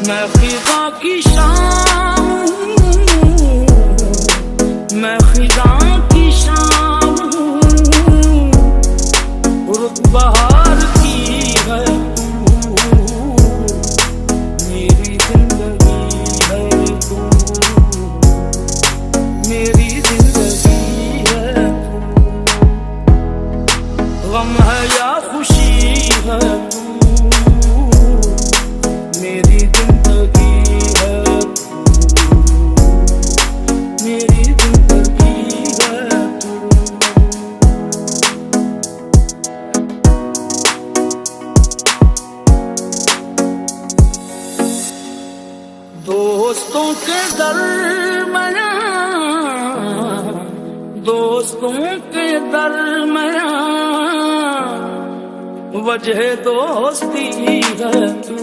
मैं खिज़ा की शाम हूँ, मैं खिज़ा की शाम हूँ, रुत बहार की है तू, मेरी जिंदगी है तू, मेरी जिंदगी है तू, गम है या खुशी है तू, मेरी जिंदगी है तू, मेरी जिंदगी है तू। दोस्तों के दरमियां, दोस्तों के दरमियां वजह दोस्ती है तू,